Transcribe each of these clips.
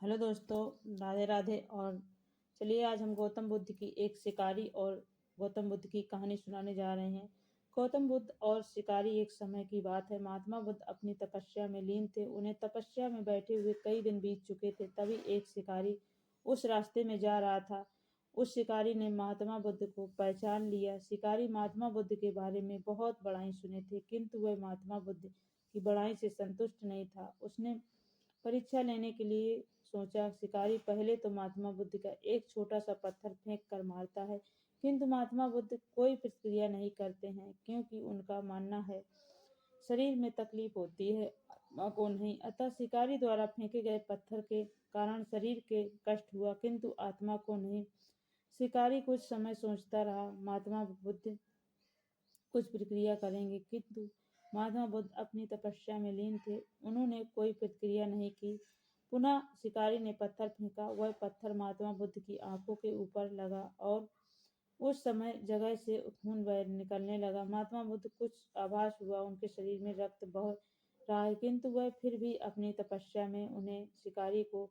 Hello दोस्तों, राधे राधे। और चलिए आज हम गौतम बुद्ध की एक शिकारी और गौतम बुद्ध की कहानी सुनाने जा रहे हैं। गौतम बुद्ध और शिकारी। एक समय की बात है, महात्मा बुद्ध अपनी तपस्या में लीन थे। उन्हें तपस्या में बैठे हुए कई दिन बीत चुके थे। तभी एक शिकारी उस रास्ते में जा रहा था। उस शिकारी ने महात्मा बुद्ध को पहचान लिया। शिकारी महात्मा बुद्ध के बारे में बहुत बड़ाई सुने थे, किंतु वह महात्मा बुद्ध की बड़ाई से संतुष्ट नहीं था। उसने परीक्षा लेने के लिए सोचा। शिकारी पहले तो महात्मा बुद्ध का एक छोटा सा पत्थर फेंक कर मारता है, किंतु महात्मा बुद्ध कोई प्रतिक्रिया नहीं करते हैं, क्योंकि उनका मानना है शरीर में तकलीफ होती है, आत्मा को नहीं। अतः शिकारी द्वारा फेंके गए पत्थर के कारण शरीर के कष्ट हुआ, किंतु आत्मा को नहीं। शिकारी कुछ समय सोचता रहा, महात्मा बुद्ध कुछ प्रतिक्रिया करेंगे, किंतु महात्मा बुद्ध अपनी तपस्या में लीन थे। उन्होंने कोई प्रतिक्रिया नहीं की। पुनः शिकारी ने पत्थर फेंका। वह पत्थर महात्मा बुद्ध की आंखों के ऊपर लगा और उस समय जगह से खून बह निकलने लगा। महात्मा बुद्ध कुछ आभास हुआ, उनके शरीर में रक्त बह रहा है, किंतु वह फिर भी अपनी तपस्या में उन्हें शिकारी को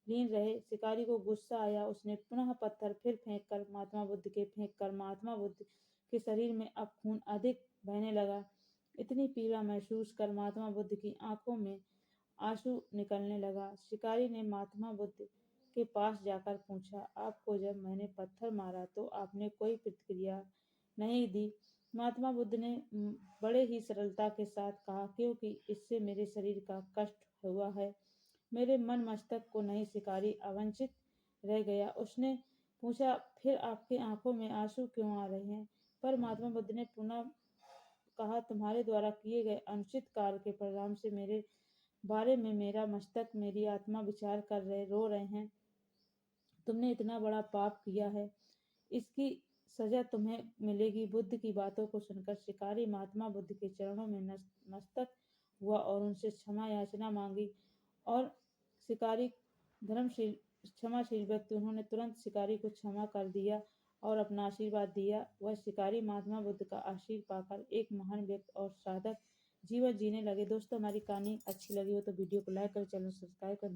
लीन रहे। शिकारी को गुस्सा आया। उसने पुनः पत्थर फिर फेंक कर महात्मा बुद्ध के शरीर में अब खून अधिक बहने लगा। इतनी पीड़ा महसूस कर महात्मा बुद्ध की आंखों में आंसू निकलने लगा। शिकारी ने महात्मा बुद्ध के पास जाकर पूछा, आपको जब मैंने पत्थर मारा तो आपने कोई प्रतिक्रिया नहीं दी। महात्मा बुद्ध ने बड़े ही सरलता के साथ कहा, क्योंकि इससे मेरे शरीर का कष्ट हुआ है, मेरे मन मस्तक को नहीं। शिकारी अवंचित रह गया। उसने पूछा, फिर आपकी आंखों में आंसू क्यों आ रहे हैं? पर महात्मा बुद्ध ने पुनः कहा, तुम्हारे द्वारा किए गए अनुचित कार्य के परिणाम से मेरे बारे में मेरा मस्तक, मेरी आत्मा विचार कर रो रहे हैं। तुमने इतना बड़ा पाप किया है, इसकी सजा तुम्हें मिलेगी। बुद्ध की बातों को सुनकर शिकारी महात्मा बुद्ध के चरणों में नतमस्तक हुआ और उनसे क्षमा याचना मांगी। और शिकारी धर्मशील क्षमाशील व्यक्ति, उन्होंने तुरंत शिकारी को क्षमा कर दिया और अपना आशीर्वाद दिया। वह शिकारी महात्मा बुद्ध का आशीर्वाद पाकर एक महान व्यक्ति और साधक जीवन जीने लगे। दोस्तों, हमारी कहानी अच्छी लगी हो तो वीडियो को लाइक करें, चैनल सब्सक्राइब करें।